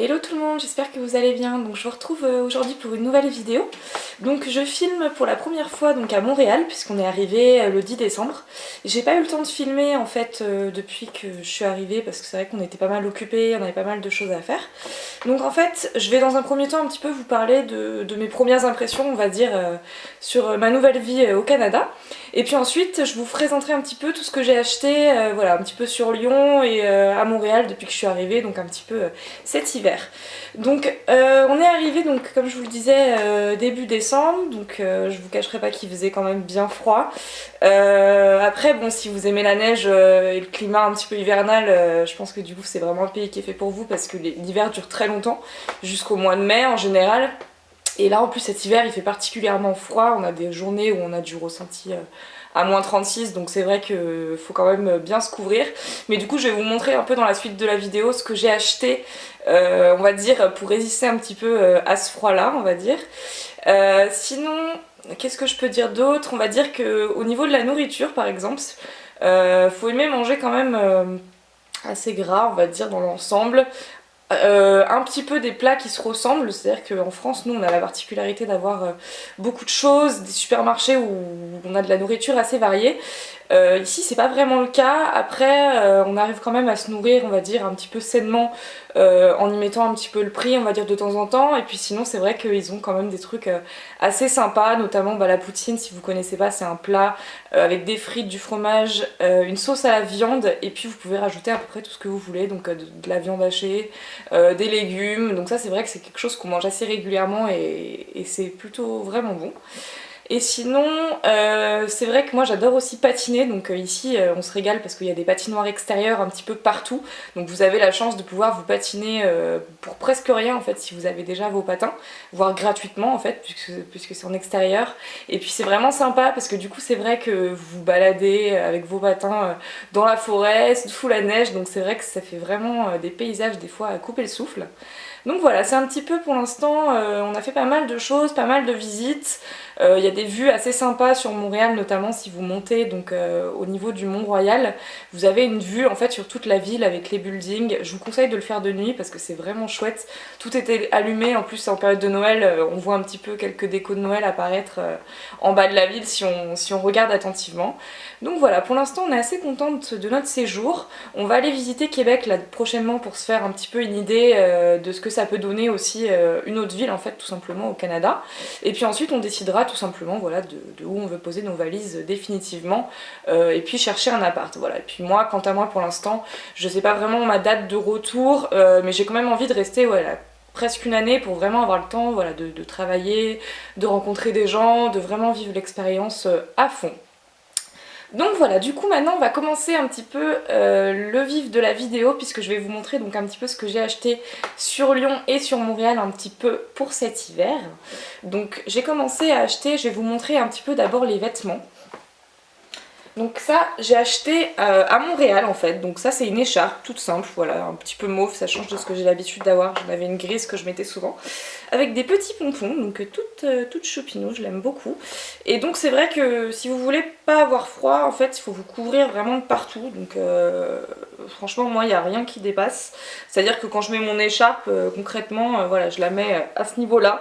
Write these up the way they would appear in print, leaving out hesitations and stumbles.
Hello tout le monde, j'espère que vous allez bien. Donc je vous retrouve aujourd'hui pour une nouvelle vidéo. Donc je filme pour la première fois donc à Montréal puisqu'on est arrivé le 10 décembre. J'ai pas eu le temps de filmer en fait depuis que je suis arrivée parce que c'est vrai qu'on était pas mal occupés, on avait pas mal de choses à faire. Donc en fait je vais dans un premier temps un petit peu vous parler de mes premières impressions on va dire sur ma nouvelle vie au Canada. Et puis ensuite je vous présenterai un petit peu tout ce que j'ai acheté voilà, un petit peu sur Lyon et à Montréal depuis que je suis arrivée, donc un petit peu cet hiver. Donc on est arrivé donc comme je vous le disais début décembre, donc je vous cacherai pas qu'il faisait quand même bien froid. Après bon, si vous aimez la neige et le climat un petit peu hivernal, je pense que du coup c'est vraiment un pays qui est fait pour vous parce que l'hiver dure très longtemps, jusqu'au mois de mai en général. Et là en plus cet hiver il fait particulièrement froid, on a des journées où on a du ressenti à moins 36, donc c'est vrai qu'il faut quand même bien se couvrir. Mais du coup je vais vous montrer un peu dans la suite de la vidéo ce que j'ai acheté, on va dire, pour résister un petit peu à ce froid là, on va dire. Sinon, qu'est-ce que je peux dire d'autre? On va dire qu'au niveau de la nourriture par exemple, faut aimer manger quand même assez gras, on va dire, dans l'ensemble. Un petit peu des plats qui se ressemblent, c'est-à-dire qu'en France, nous, on a la particularité d'avoir beaucoup de choses, des supermarchés où on a de la nourriture assez variée. Ici, c'est pas vraiment le cas. Après, on arrive quand même à se nourrir, on va dire, un petit peu sainement en y mettant un petit peu le prix, on va dire, de temps en temps. Et puis sinon, c'est vrai qu'ils ont quand même des trucs assez sympas, notamment la poutine, si vous connaissez pas, c'est un plat avec des frites, du fromage, une sauce à la viande, et puis vous pouvez rajouter à peu près tout ce que vous voulez, donc de la viande hachée, des légumes. Donc ça, c'est vrai que c'est quelque chose qu'on mange assez régulièrement et c'est plutôt vraiment bon. Et sinon, c'est vrai que moi j'adore aussi patiner, donc ici on se régale parce qu'il y a des patinoires extérieures un petit peu partout, donc vous avez la chance de pouvoir vous patiner pour presque rien en fait si vous avez déjà vos patins, voire gratuitement en fait puisque c'est en extérieur. Et puis c'est vraiment sympa parce que du coup c'est vrai que vous vous baladez avec vos patins dans la forêt, sous la neige, donc c'est vrai que ça fait vraiment des paysages des fois à couper le souffle. Donc voilà, c'est un petit peu pour l'instant, on a fait pas mal de choses, pas mal de visites. Il y a des vues assez sympas sur Montréal, notamment si vous montez donc au niveau du Mont-Royal. Vous avez une vue en fait sur toute la ville avec les buildings. Je vous conseille de le faire de nuit parce que c'est vraiment chouette. Tout était allumé, en plus en période de Noël, on voit un petit peu quelques décos de Noël apparaître en bas de la ville si on regarde attentivement. Donc voilà, pour l'instant on est assez contente de notre séjour. On va aller visiter Québec là prochainement pour se faire un petit peu une idée de ce que ça peut donner aussi une autre ville en fait tout simplement au Canada. Et puis ensuite on décidera tout simplement voilà, de où on veut poser nos valises définitivement et puis chercher un appart. Voilà. Et puis moi, quant à moi pour l'instant, je sais pas vraiment ma date de retour, mais j'ai quand même envie de rester voilà, presque une année pour vraiment avoir le temps voilà, de travailler, de rencontrer des gens, de vraiment vivre l'expérience à fond. Donc voilà, du coup maintenant on va commencer un petit peu le vif de la vidéo puisque je vais vous montrer donc un petit peu ce que j'ai acheté sur Lyon et sur Montréal un petit peu pour cet hiver. Donc j'ai commencé à acheter, je vais vous montrer un petit peu d'abord les vêtements. Donc ça j'ai acheté à Montréal en fait, donc ça c'est une écharpe toute simple, voilà, un petit peu mauve, ça change de ce que j'ai l'habitude d'avoir, j'en avais une grise que je mettais souvent, avec des petits pompons, donc toute choupinou, je l'aime beaucoup. Et donc c'est vrai que si vous voulez pas avoir froid, en fait il faut vous couvrir vraiment de partout, donc franchement moi il n'y a rien qui dépasse, c'est à dire que quand je mets mon écharpe concrètement, voilà, je la mets à ce niveau là.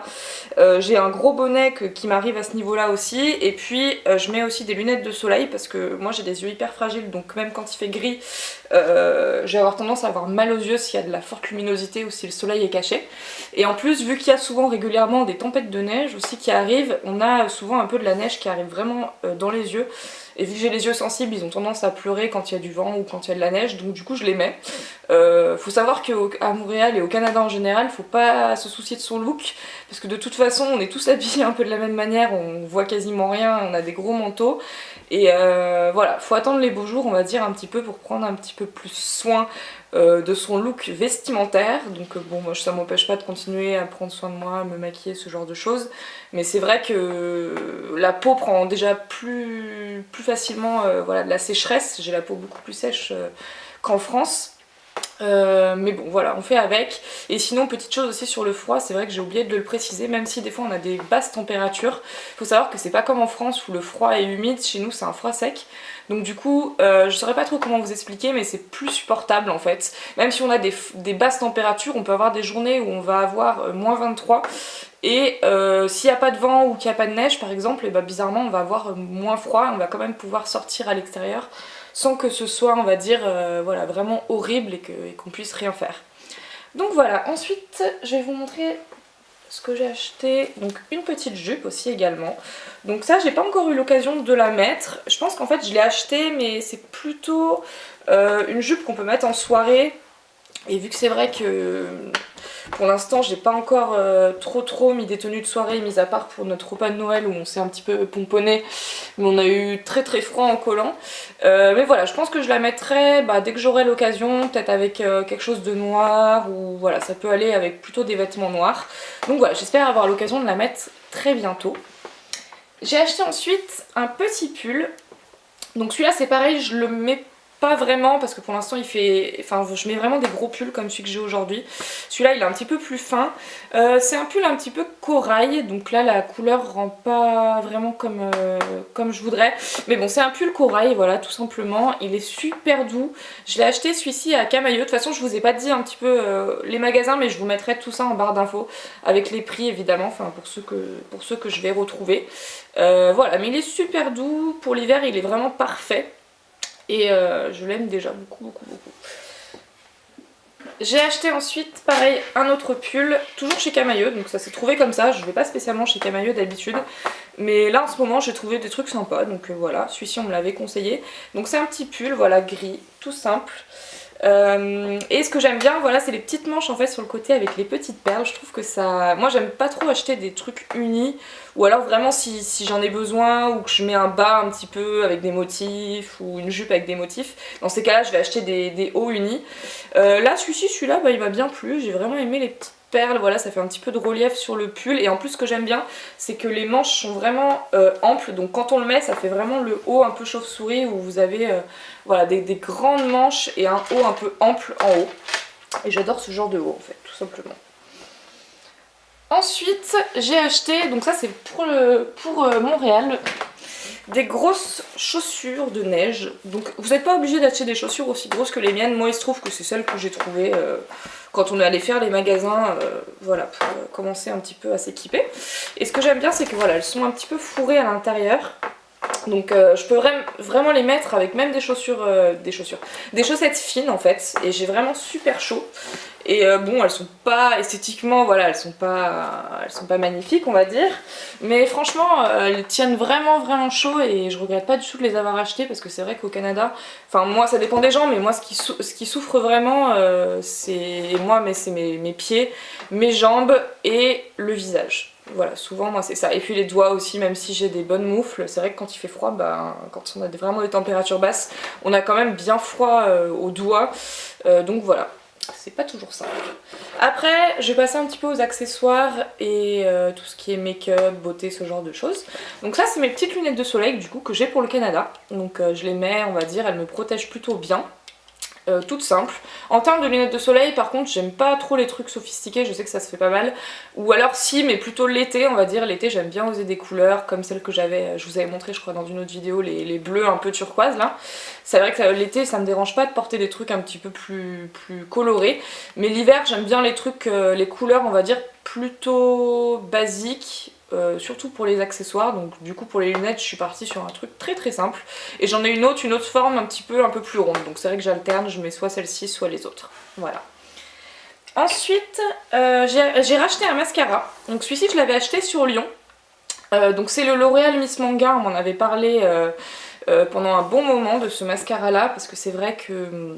J'ai un gros bonnet qui m'arrive à ce niveau là aussi, et puis je mets aussi des lunettes de soleil parce que moi j'ai des yeux hyper fragiles, donc même quand il fait gris je vais avoir tendance à avoir mal aux yeux s'il y a de la forte luminosité ou si le soleil est caché. Et en plus vu qu'il y a souvent régulièrement des tempêtes de neige aussi qui arrivent, on a souvent un peu de la neige qui arrive vraiment dans les yeux. Et vu que j'ai les yeux sensibles, ils ont tendance à pleurer quand il y a du vent ou quand il y a de la neige, donc du coup je les mets. Faut savoir qu'à Montréal et au Canada en général, faut pas se soucier de son look, parce que de toute façon on est tous habillés un peu de la même manière, on voit quasiment rien, on a des gros manteaux. Et voilà, faut attendre les beaux jours on va dire un petit peu pour prendre un petit peu plus soin de son look vestimentaire. Donc bon, moi ça m'empêche pas de continuer à prendre soin de moi, à me maquiller, ce genre de choses. Mais c'est vrai que la peau prend déjà plus facilement voilà, de la sécheresse. J'ai la peau beaucoup plus sèche qu'en France. Mais bon voilà, on fait avec. Et sinon, petite chose aussi sur le froid, c'est vrai que j'ai oublié de le préciser, même si des fois on a des basses températures, faut savoir que c'est pas comme en France où le froid est humide, chez nous c'est un froid sec. Donc du coup, je saurais pas trop comment vous expliquer, mais c'est plus supportable en fait. Même si on a des basses températures, on peut avoir des journées où on va avoir -23. Et s'il n'y a pas de vent ou qu'il n'y a pas de neige par exemple, et bah, bizarrement on va avoir moins froid, on va quand même pouvoir sortir à l'extérieur sans que ce soit, on va dire, voilà, vraiment horrible et qu'on puisse rien faire. Donc voilà, ensuite je vais vous montrer ce que j'ai acheté. Donc une petite jupe aussi également. Donc ça, j'ai pas encore eu l'occasion de la mettre. Je pense qu'en fait je l'ai achetée, mais c'est plutôt une jupe qu'on peut mettre en soirée. Et vu que c'est vrai que pour l'instant j'ai pas encore trop mis des tenues de soirée, mis à part pour notre repas de Noël où on s'est un petit peu pomponné, mais on a eu très froid en collant. Mais voilà, je pense que je la mettrai dès que j'aurai l'occasion, peut-être avec quelque chose de noir, ou voilà, ça peut aller avec plutôt des vêtements noirs. Donc voilà, j'espère avoir l'occasion de la mettre très bientôt. J'ai acheté ensuite un petit pull. Donc celui-là c'est pareil, je le mets pas vraiment parce que pour l'instant il fait... Enfin je mets vraiment des gros pulls comme celui que j'ai aujourd'hui. Celui-là il est un petit peu plus fin. C'est un pull un petit peu corail, donc là la couleur rend pas vraiment comme je voudrais. Mais bon, c'est un pull corail, voilà, tout simplement. Il est super doux. Je l'ai acheté celui-ci à Camaïeu. De toute façon je vous ai pas dit un petit peu les magasins, mais je vous mettrai tout ça en barre d'infos avec les prix évidemment, enfin pour ceux que je vais retrouver. Voilà, mais il est super doux. Pour l'hiver il est vraiment parfait. Et je l'aime déjà beaucoup. J'ai acheté ensuite, pareil, un autre pull, toujours chez Camaïeu, donc ça s'est trouvé comme ça, je vais pas spécialement chez Camaïeu d'habitude, mais là en ce moment j'ai trouvé des trucs sympas, donc voilà, celui-ci on me l'avait conseillé. Donc c'est un petit pull, voilà, gris, tout simple. Et ce que j'aime bien, voilà, c'est les petites manches en fait sur le côté avec les petites perles. Je trouve que ça... Moi j'aime pas trop acheter des trucs unis, ou alors vraiment si j'en ai besoin, ou que je mets un bas un petit peu avec des motifs, ou une jupe avec des motifs. Dans ces cas là je vais acheter des hauts unis. Là celui-là il m'a bien plu, j'ai vraiment aimé les petites perles, voilà, ça fait un petit peu de relief sur le pull. Et en plus ce que j'aime bien, c'est que les manches sont vraiment amples, donc quand on le met ça fait vraiment le haut un peu chauve-souris où vous avez voilà, des grandes manches et un haut un peu ample en haut. Et j'adore ce genre de haut en fait, tout simplement. Ensuite j'ai acheté, donc ça c'est pour Montréal, des grosses chaussures de neige. Donc vous n'êtes pas obligé d'acheter des chaussures aussi grosses que les miennes. Moi il se trouve que c'est celles que j'ai trouvées quand on est allé faire les magasins, voilà, pour commencer un petit peu à s'équiper. Et ce que j'aime bien c'est que voilà, elles sont un petit peu fourrées à l'intérieur. Donc je peux vraiment les mettre avec même des chaussettes fines en fait. Et j'ai vraiment super chaud. Et bon, elles sont pas esthétiquement, voilà, elles sont pas magnifiques on va dire. Mais franchement, elles tiennent vraiment chaud et je regrette pas du tout de les avoir achetées parce que c'est vrai qu'au Canada, enfin moi ça dépend des gens, mais moi ce qui souffre vraiment, c'est mes pieds, mes jambes et le visage. Voilà, souvent moi c'est ça. Et puis les doigts aussi, même si j'ai des bonnes moufles, c'est vrai que quand il fait froid, quand on a vraiment des températures basses, on a quand même bien froid aux doigts. Donc voilà, c'est pas toujours simple. Après, je vais passer un petit peu aux accessoires et tout ce qui est make-up, beauté, ce genre de choses. Donc ça c'est mes petites lunettes de soleil du coup que j'ai pour le Canada. Donc je les mets, on va dire, elles me protègent plutôt bien. Toutes simples. En termes de lunettes de soleil par contre j'aime pas trop les trucs sophistiqués, je sais que ça se fait pas mal. Ou alors si, mais plutôt l'été on va dire. L'été j'aime bien oser des couleurs comme celles que je vous avais montré je crois dans une autre vidéo, les bleus un peu turquoise là. C'est vrai que l'été ça me dérange pas de porter des trucs un petit peu plus colorés. Mais l'hiver j'aime bien les trucs, les couleurs on va dire plutôt basiques. Surtout pour les accessoires, donc du coup pour les lunettes je suis partie sur un truc très simple et j'en ai une autre forme un peu plus ronde, donc c'est vrai que j'alterne, je mets soit celle-ci soit les autres, voilà. Ensuite j'ai racheté un mascara, donc celui-ci je l'avais acheté sur Lyon, donc c'est le L'Oréal Miss Manga, on m'en avait parlé pendant un bon moment de ce mascara là parce que c'est vrai que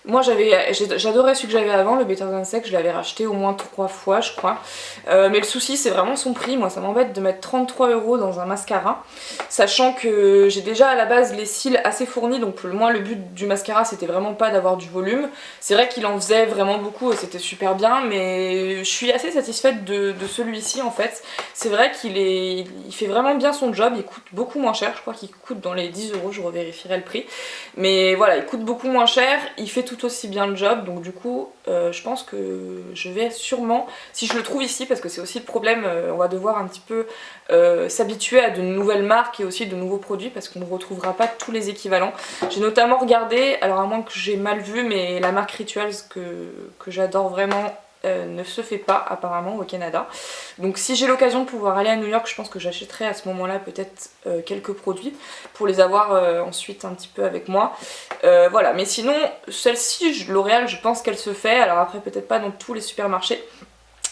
moi j'adorais celui que j'avais avant, le Better Than Sex, je l'avais racheté au moins 3 fois je crois. Mais le souci c'est vraiment son prix, moi ça m'embête de mettre 33 € dans un mascara. Sachant que j'ai déjà à la base les cils assez fournis, donc moi le but du mascara c'était vraiment pas d'avoir du volume. C'est vrai qu'il en faisait vraiment beaucoup et c'était super bien, mais je suis assez satisfaite de celui-ci en fait. C'est vrai il fait vraiment bien son job, il coûte beaucoup moins cher, je crois qu'il coûte dans les 10 €, je revérifierai le prix. Mais voilà, il coûte beaucoup moins cher, il fait tout tout aussi bien le job, donc du coup je pense que je vais sûrement, si je le trouve ici, parce que c'est aussi le problème, on va devoir un petit peu s'habituer à de nouvelles marques et aussi de nouveaux produits parce qu'on ne retrouvera pas tous les équivalents. J'ai notamment regardé, alors à moins que j'ai mal vu, mais la marque Rituals que j'adore vraiment ne se fait pas apparemment au Canada. Donc si j'ai l'occasion de pouvoir aller à New York, je pense que j'achèterai à ce moment-là peut-être quelques produits pour les avoir ensuite un petit peu avec moi. Voilà, mais sinon celle-ci, L'Oréal, je pense qu'elle se fait, alors après peut-être pas dans tous les supermarchés,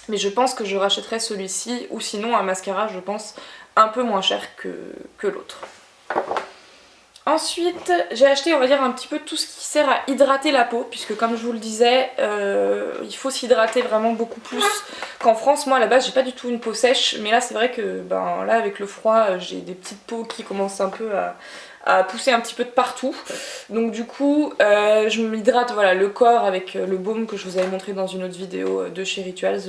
mais je pense que je rachèterai celui-ci ou sinon un mascara, je pense, un peu moins cher que l'autre. Ensuite, j'ai acheté, on va dire, un petit peu tout ce qui sert à hydrater la peau, puisque comme je vous le disais, il faut s'hydrater vraiment beaucoup plus qu'en France. Moi, à la base, j'ai pas du tout une peau sèche, mais là, c'est vrai que là, avec le froid, j'ai des petites peaux qui commencent un peu à pousser un petit peu de partout. Donc du coup, je m'hydrate, voilà, le corps avec le baume que je vous avais montré dans une autre vidéo de chez Rituals,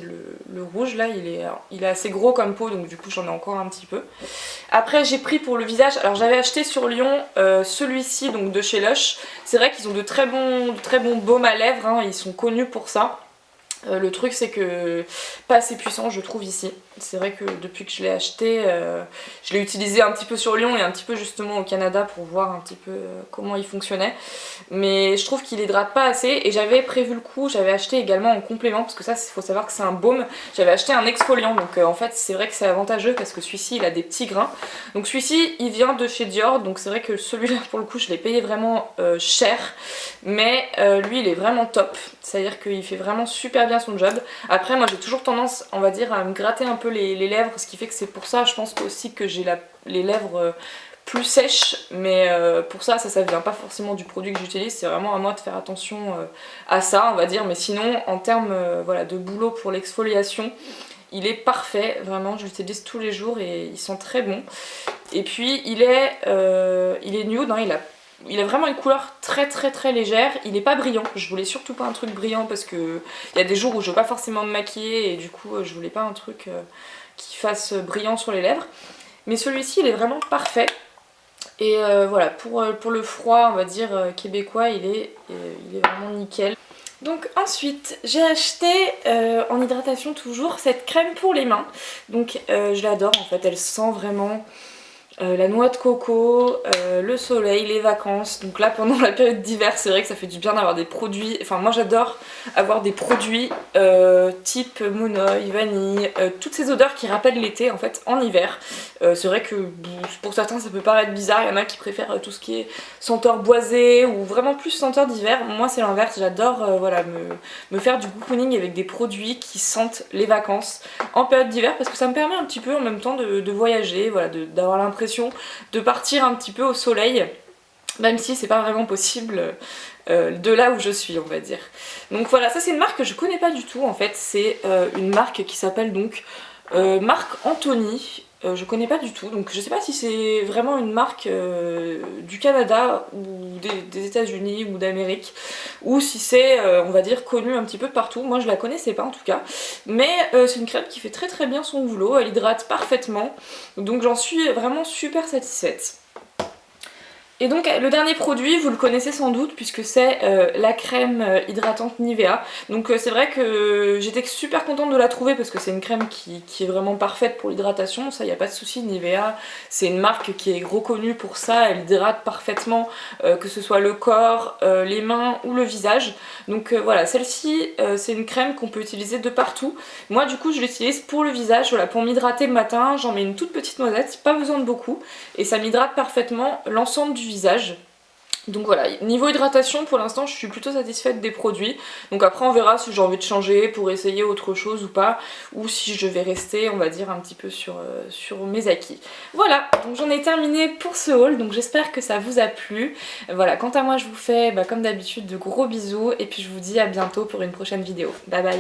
le rouge là, il est assez gros comme peau, donc du coup j'en ai encore un petit peu. Après j'ai pris pour le visage, alors j'avais acheté sur Lyon celui-ci, donc de chez Lush. C'est vrai qu'ils ont de très bons baumes à lèvres, hein, ils sont connus pour ça. Le truc c'est que pas assez puissant je trouve ici. C'est vrai que depuis que je l'ai acheté, je l'ai utilisé un petit peu sur Lyon et un petit peu justement au Canada pour voir un petit peu comment il fonctionnait. Mais je trouve qu'il hydrate pas assez et j'avais prévu le coup, j'avais acheté également en complément parce que ça il faut savoir que c'est un baume. J'avais acheté un exfoliant donc en fait c'est vrai que c'est avantageux parce que celui-ci il a des petits grains. Donc celui-ci il vient de chez Dior, donc c'est vrai que celui-là pour le coup je l'ai payé vraiment cher. Mais lui il est vraiment top, c'est-à-dire qu'il fait vraiment super bien son job. Après moi j'ai toujours tendance, on va dire, à me gratter un peu les lèvres, ce qui fait que c'est pour ça je pense aussi que j'ai les lèvres plus sèches, mais pour ça vient pas forcément du produit que j'utilise, c'est vraiment à moi de faire attention à ça, on va dire. Mais sinon en termes voilà, de boulot pour l'exfoliation, il est parfait, vraiment je l'utilise tous les jours et il sent très bon. Et puis il est nude, hein, il a vraiment une couleur très légère, il est pas brillant, je voulais surtout pas un truc brillant parce que il y a des jours où je veux pas forcément me maquiller et du coup je voulais pas un truc qui fasse brillant sur les lèvres. Mais celui-ci il est vraiment parfait et voilà, pour le froid on va dire québécois il est vraiment nickel. Donc ensuite j'ai acheté en hydratation toujours cette crème pour les mains, donc je l'adore en fait, elle sent vraiment la noix de coco, le soleil, les vacances. Donc là pendant la période d'hiver c'est vrai que ça fait du bien d'avoir des produits, enfin moi j'adore avoir des produits type monoï, vanille, toutes ces odeurs qui rappellent l'été en fait en hiver. C'est vrai que pour certains ça peut paraître bizarre, il y en a qui préfèrent tout ce qui est senteur boisé ou vraiment plus senteur d'hiver. Moi c'est l'inverse, j'adore voilà, me faire du cocooning avec des produits qui sentent les vacances en période d'hiver parce que ça me permet un petit peu en même temps de voyager, voilà, d'avoir l'impression de partir un petit peu au soleil, même si c'est pas vraiment possible de là où je suis on va dire. Donc voilà, ça c'est une marque que je connais pas du tout en fait, c'est une marque qui s'appelle donc marque Anthony. Je connais pas du tout, donc je sais pas si c'est vraiment une marque du Canada ou des États-Unis ou d'Amérique, ou si c'est on va dire connu un petit peu partout. Moi je la connaissais pas en tout cas, mais c'est une crème qui fait très bien son boulot, elle hydrate parfaitement, donc j'en suis vraiment super satisfaite. Et donc le dernier produit, vous le connaissez sans doute puisque c'est la crème hydratante Nivea. Donc c'est vrai que j'étais super contente de la trouver parce que c'est une crème qui est vraiment parfaite pour l'hydratation, ça y a pas de souci. Nivea c'est une marque qui est reconnue pour ça, elle hydrate parfaitement que ce soit le corps, les mains ou le visage. Donc voilà, celle-ci c'est une crème qu'on peut utiliser de partout. Moi du coup je l'utilise pour le visage, voilà, pour m'hydrater le matin, j'en mets une toute petite noisette, pas besoin de beaucoup, et ça m'hydrate parfaitement l'ensemble du visage. Donc voilà, niveau hydratation pour l'instant je suis plutôt satisfaite des produits. Donc après on verra si j'ai envie de changer pour essayer autre chose ou pas, ou si je vais rester on va dire un petit peu sur mes acquis. Voilà, donc j'en ai terminé pour ce haul, donc j'espère que ça vous a plu. Voilà, quant à moi je vous fais comme d'habitude de gros bisous et puis je vous dis à bientôt pour une prochaine vidéo. Bye bye.